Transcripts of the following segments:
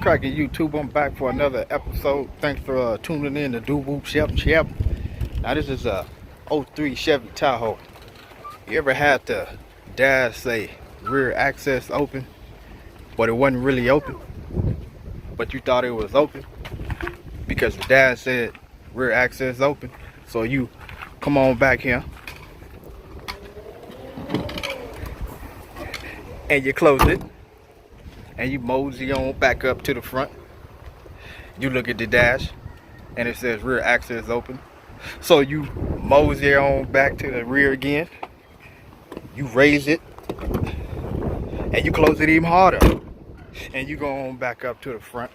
cracking YouTube? I'm back for another episode. Thanks for tuning in to Do Whoop Shep. Now this is a '03 Chevy Tahoe. You ever had the dash say rear access open, but it wasn't really open, but you thought it was open because the dash said rear access open? So you come on back here and you close it and you mosey on back up to the front. You look at the dash and it says rear access open. So you mosey on back to the rear again. You raise it and you close it even harder. And you go on back up to the front.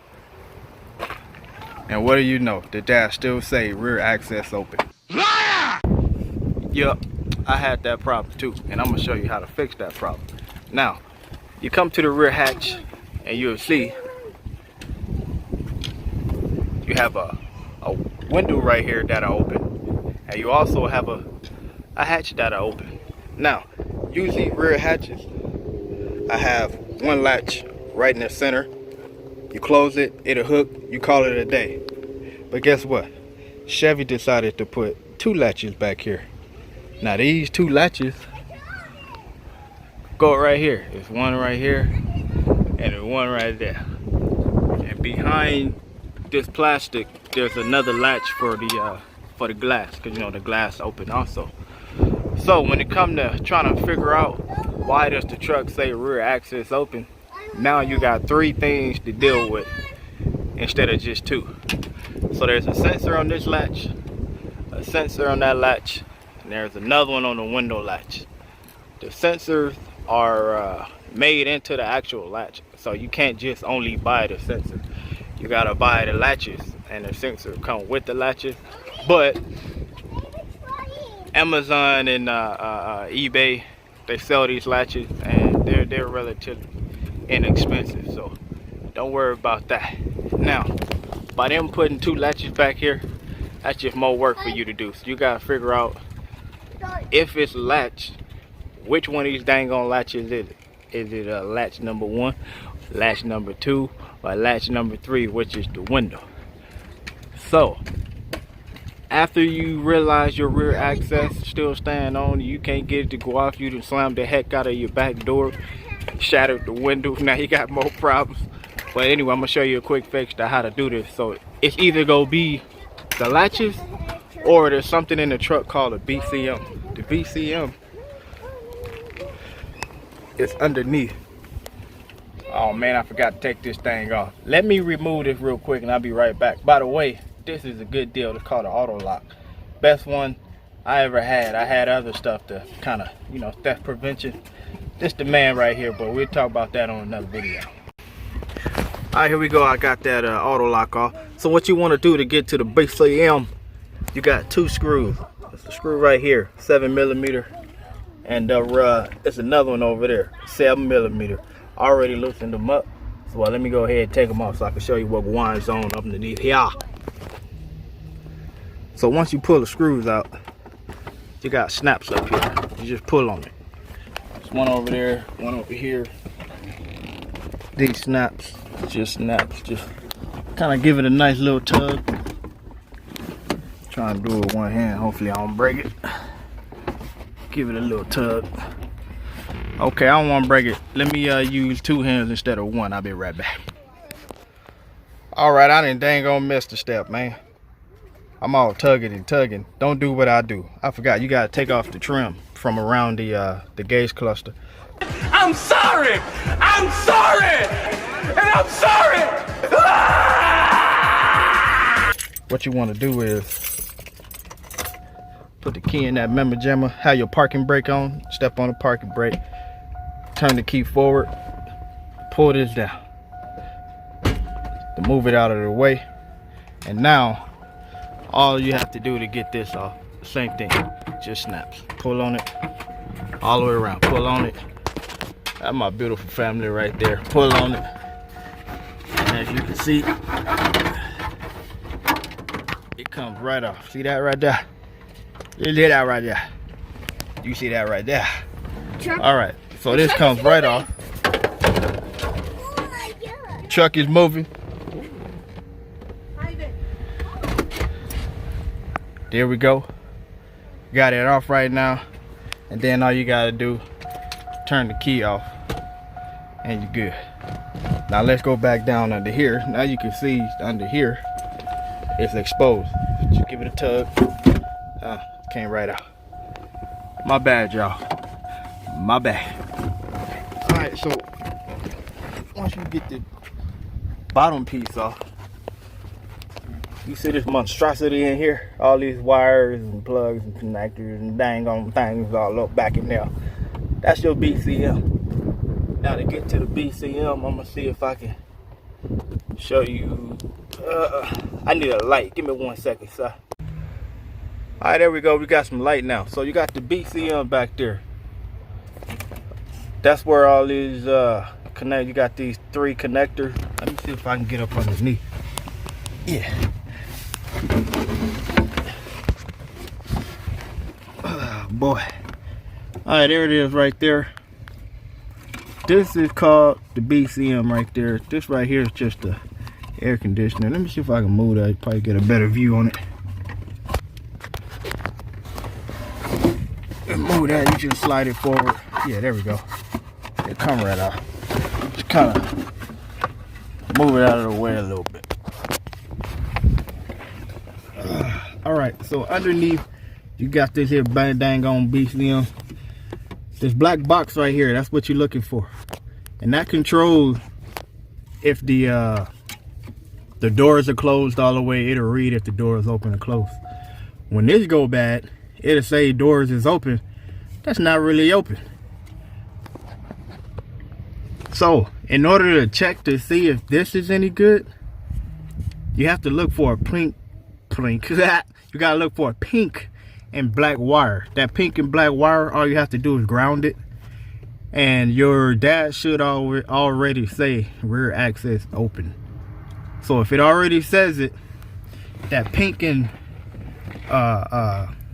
And what do you know? The dash still say rear access open. Liar! Yup, I had that problem too. And I'm gonna show you how to fix that problem. Now, you come to the rear hatch and you'll see you have a window right here that'll open, and you also have a hatch that'll open. Now, usually rear hatches, I have one latch right in the center. You close it, it'll hook, you call it a day. But guess what? Chevy decided to put two latches back here. Now these two latches go right here. There's one right here and there's one right there. And behind this plastic, there's another latch for the glass, because you know the glass open also. So when it comes to trying to figure out why does the truck say rear access open, now you got three things to deal with instead of just two. So there's a sensor on this latch, a sensor on that latch, and there's another one on the window latch. The sensors are made into the actual latch, so you can't just only buy the sensor. You gotta buy the latches, and the sensor come with the latches. But Amazon and eBay, they sell these latches, and they're relatively inexpensive, so don't worry about that. Now, by them putting two latches back here, that's just more work for you to do. So you gotta figure out if it's latched, which one of these dang on latches is it? Is it latch number 1, latch number 2, or latch number 3, which is the window? So after you realize your rear access still staying on, you can't get it to go off, you done slammed the heck out of your back door, shattered the window, now you got more problems. But anyway, I'm gonna show you a quick fix to how to do this. So it's either gonna be the latches or there's something in the truck called a BCM. The BCM is underneath. Oh man, I forgot to take this thing off. Let me remove this real quick and I'll be right back. By the way, this is a good deal. It's called an auto lock. Best one I ever had. I had other stuff to kind of, you know, theft prevention. This the man right here, but we'll talk about that on another video. All right, here we go. I got that auto lock off. So what you want to do to get to the BCM, you got two screws. There's a screw right here, 7mm, and there's another one over there, 7mm. I already loosened them up, so let me go ahead and take them off so I can show you what winds on up underneath here. So once you pull the screws out, you got snaps up here. You just pull on it. There's one over there, one over here. These snaps, just kind of give it a nice little tug. Trying to do it with one hand, hopefully I don't break it. Give it a little tug. Okay, I don't want to break it. Let me use two hands instead of one. I'll be right back. Alright, I done dang on missed the step, man. I'm all tugging and tugging. Don't do what I do. I forgot, you gotta take off the trim from around the gauge cluster. I'm sorry! I'm sorry! And I'm sorry! Ah! What you want to do is put the key in that member jammer, have your parking brake on, step on the parking brake, turn the key forward, pull this down to move it out of the way. And now all you have to do to get this off, the same thing, just snaps. Pull on it all the way around, pull on it. That's my beautiful family right there. Pull on it, and as you can see, it comes right off. See that right there? You see that right there? You see that right there? All right, so this comes right off. Truck is moving. There we go. Got it off right now. And then all you gotta do, turn the key off. And you're good. Now let's go back down under here. Now you can see under here, it's exposed. Just give it a tug. Came right out. My bad, y'all. My bad. Alright, so once you get the bottom piece off, you see this monstrosity in here? All these wires and plugs and connectors and dang on things all up back in there. That's your BCM. Now to get to the BCM, I'm gonna see if I can show you. I need a light. Give me 1 second, sir. Alright, there we go. We got some light now. So you got the BCM back there. That's where all these connect. You got these 3 connectors. Let me see if I can get up underneath. Yeah. Oh, boy. Alright, there it is right there. This is called the BCM right there. This right here is just the air conditioner. Let me see if I can move that. Probably get a better view on it. And move that, you just slide it forward. Yeah, there we go. It come right out. Just kind of move it out of the way a little bit. Alright, so underneath, you got this here dang on BCM. This black box right here, that's what you're looking for. And that controls if the doors are closed all the way. It'll read if the door is open or closed. When this go bad, it'll say doors is open. That's not really open. So in order to check to see if this is any good, you have to look for a pink. You gotta look for a pink and black wire. That pink and black wire, all you have to do is ground it, and your dad should already say rear access open. So if it already says it, that pink and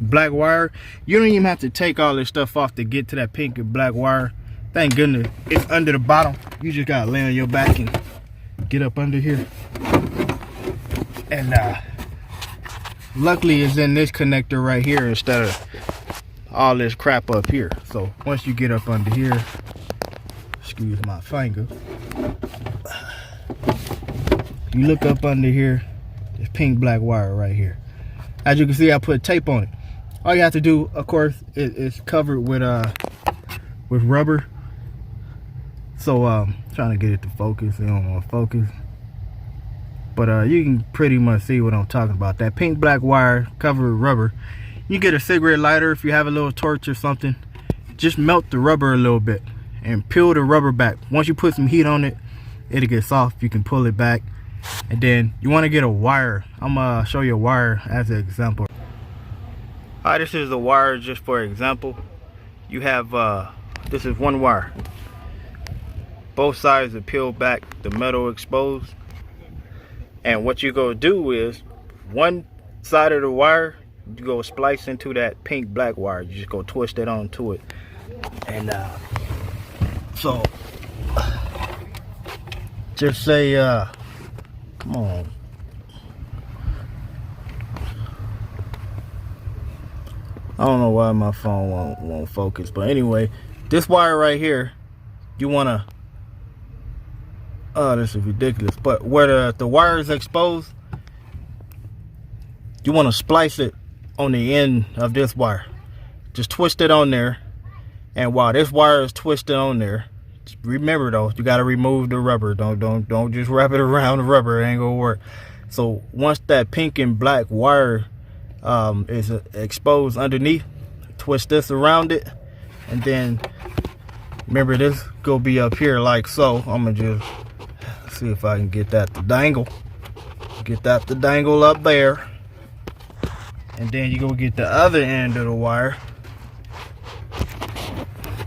black wire, you don't even have to take all this stuff off to get to that pink and black wire. Thank goodness it's under the bottom. You just gotta lay on your back and get up under here. And luckily it's in this connector right here instead of all this crap up here. So once you get up under here, excuse my finger, you look up under here, this pink black wire right here. As you can see, I put tape on it. All you have to do, of course, is covered with rubber. So trying to get it to focus. It don't want to focus. But you can pretty much see what I'm talking about. That pink black wire covered with rubber. You get a cigarette lighter if you have a little torch or something. Just melt the rubber a little bit and peel the rubber back. Once you put some heat on it, it'll get soft. You can pull it back. And then you want to get a wire. I'm gonna show you a wire as an example. Alright, this is the wire just for example. You have this is one wire. Both sides are peeled back, the metal exposed. And what you go do is one side of the wire, you go splice into that pink black wire. You just go twist it onto it. And so just say come on. I don't know why my phone won't focus, but anyway, this wire right here, you wanna this is ridiculous, but where the wire is exposed, you want to splice it on the end of this wire. Just twist it on there, and while this wire is twisted on there, remember though, you got to remove the rubber. Don't just wrap it around the rubber. It ain't gonna work. So once that pink and black wire is exposed underneath, twist this around it, and then remember this go be up here like so. I'm gonna just see if I can get that to dangle. Get that to dangle up there. And then you go get the other end of the wire.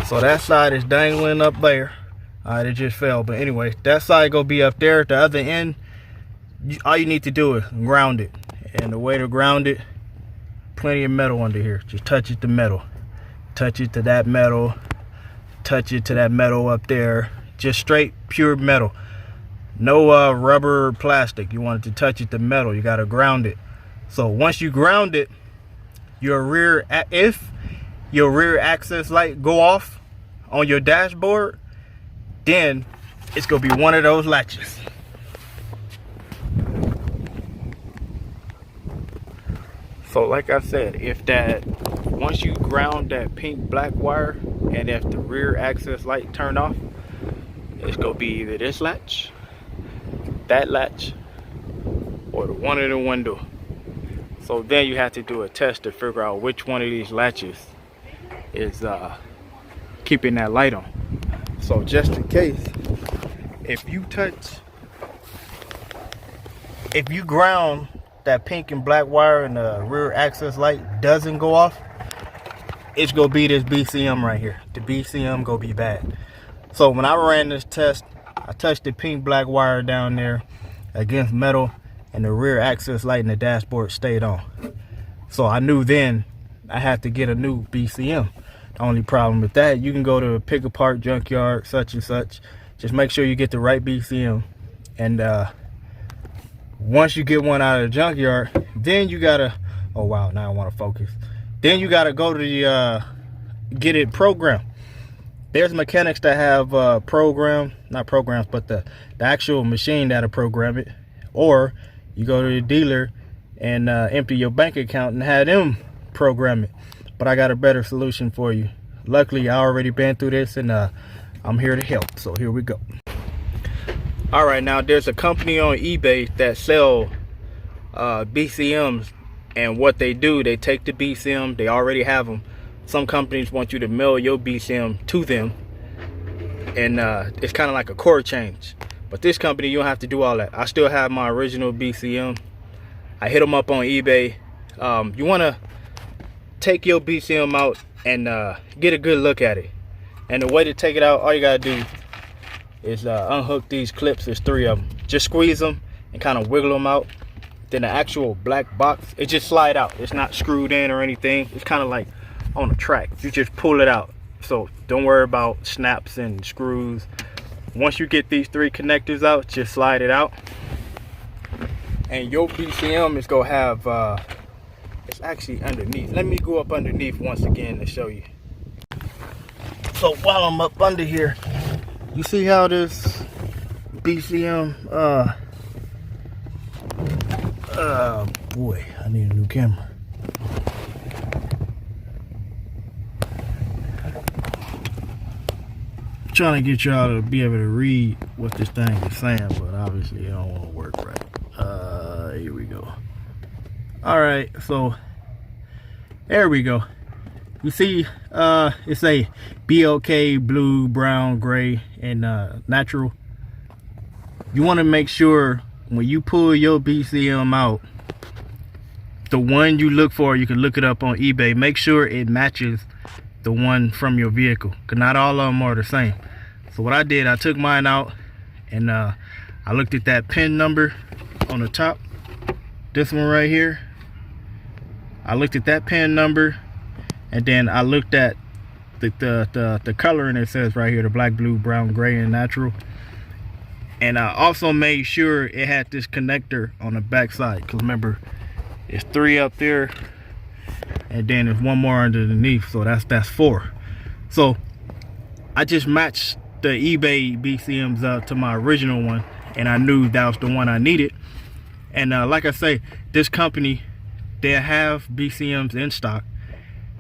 So that side is dangling up there. Alright, it just fell. But anyway, that side go be up there. The other end, all you need to do is ground it. And the way to ground it, plenty of metal under here. Just touch it to metal. Touch it to that metal. Touch it to that metal up there. Just straight, pure metal. No rubber or plastic. You want it to touch it to metal. You got to ground it. So once you ground it, if your rear access light go off on your dashboard, then it's gonna be one of those latches. So like I said, once you ground that pink black wire, and if the rear access light turned off, it's gonna be either this latch, that latch, or the one in the window. So then you have to do a test to figure out which one of these latches is keeping that light on. So just in case, if you ground that pink and black wire and the rear access light doesn't go off, it's gonna be this BCM right here. The BCM gonna be bad. So when I ran this test, I touched the pink black wire down there against metal, and the rear access light in the dashboard stayed on. So I knew then I had to get a new BCM. The only problem with that, you can go to a pick apart junkyard, such and such. Just make sure you get the right BCM. And once you get one out of the junkyard, then you gotta, oh wow, now I wanna focus. Then you gotta go to the, get it programmed. There's mechanics that have not programs, but the actual machine that'll program it. Or you go to the dealer and empty your bank account and have them program it. But I got a better solution for you. Luckily, I already been through this, and I'm here to help. So here we go. All right, now there's a company on eBay that sell BCMs, and what they do, they take the BCM, they already have them. Some companies want you to mail your BCM to them, and it's kind of like a core change. But this company, you don't have to do all that. I still have my original BCM. I hit them up on eBay. You want to take your BCM out and get a good look at it. And the way to take it out, all you got to do is unhook these clips. There's 3 of them. Just squeeze them and kind of wiggle them out. Then the actual black box, it just slide out. It's not screwed in or anything. It's kind of like on a track. You just pull it out. So don't worry about snaps and screws. Once you get these 3 connectors out, just slide it out. And your BCM is gonna have, it's actually underneath. Let me go up underneath once again to show you. So while I'm up under here, you see how this BCM, boy, I need a new camera. Trying to get y'all to be able to read what this thing is saying, but obviously it don't want to work right. Here we go. All right, so there we go. You see, it's a BLK, blue, brown, gray, and natural. You want to make sure when you pull your BCM out, the one you look for, you can look it up on eBay. Make sure it matches the one from your vehicle, because not all of them are the same. So what I did, I took mine out, and I looked at that pin number on the top, this one right here. I looked at that pin number, and then I looked at the coloring it says right here, the black, blue, brown, gray, and natural. And I also made sure it had this connector on the back side, because remember, it's 3 up there, and then there's 1 more underneath, so that's 4. So I just matched the eBay BCMs up to my original one, and I knew that was the one I needed. And like I say, this company, they have BCMs in stock,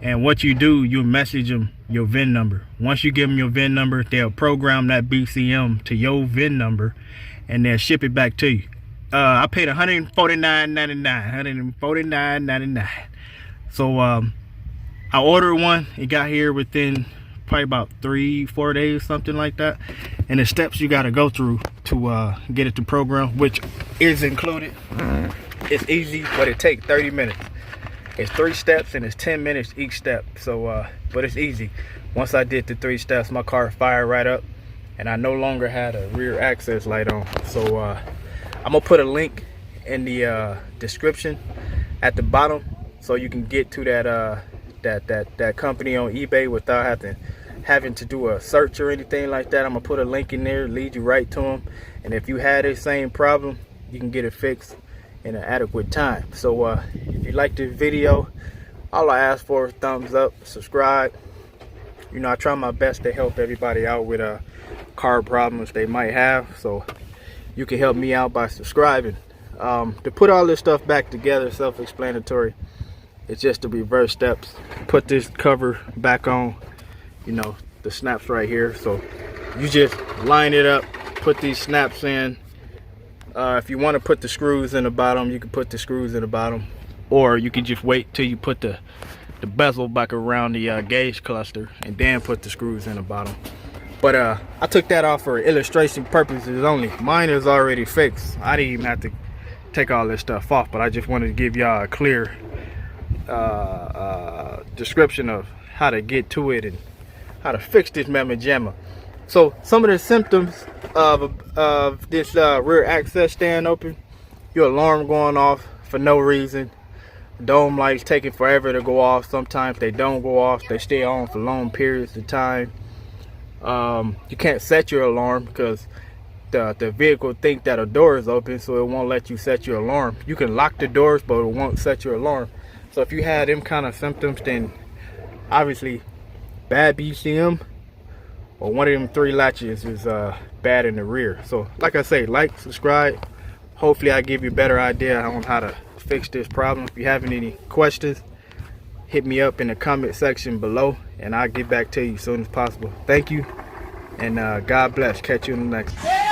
and what you do, you message them your VIN number. Once you give them your VIN number, they'll program that BCM to your VIN number, and they'll ship it back to you. I paid $149.99, $149.99. So I ordered one. It got here within probably about 3-4 days, something like that. And the steps you got to go through to get it to program, which is included. It's easy, but it takes 30 minutes. It's 3 steps, and it's 10 minutes each step. So but it's easy. Once I did the 3 steps, my car fired right up, and I no longer had a rear access light on. So I'm gonna put a link in the description at the bottom, so you can get to that company on eBay without having to do a search or anything like that. I'm gonna put a link in there, lead you right to them, and if you had the same problem, you can get it fixed in an adequate time. So if you like this video, All I ask for is thumbs up, subscribe. You know, I try my best to help everybody out with car problems they might have, so you can help me out by subscribing. To put all this stuff back together, self-explanatory. It's just the reverse steps. Put this cover back on, you know, the snaps right here. So you just line it up, put these snaps in. If you want to put the screws in the bottom, you can put the screws in the bottom, or you can just wait till you put the bezel back around the gauge cluster and then put the screws in the bottom. But I took that off for illustration purposes only. Mine is already fixed. I didn't even have to take all this stuff off, but I just wanted to give y'all a clear description of how to get to it and how to fix this mamma jamma. So some of the symptoms of this rear access stand open: your alarm going off for no reason, dome lights taking forever to go off. Sometimes they don't go off, they stay on for long periods of time. You can't set your alarm because the vehicle think that a door is open, so it won't let you set your alarm. You can lock the doors, but it won't set your alarm. So if you had them kind of symptoms, then obviously bad BCM, or one of them 3 latches is bad in the rear. So like I say, like, subscribe. Hopefully I give you a better idea on how to fix this problem. If you have any questions, hit me up in the comment section below and I'll get back to you as soon as possible. Thank you, and God bless. Catch you in the next one.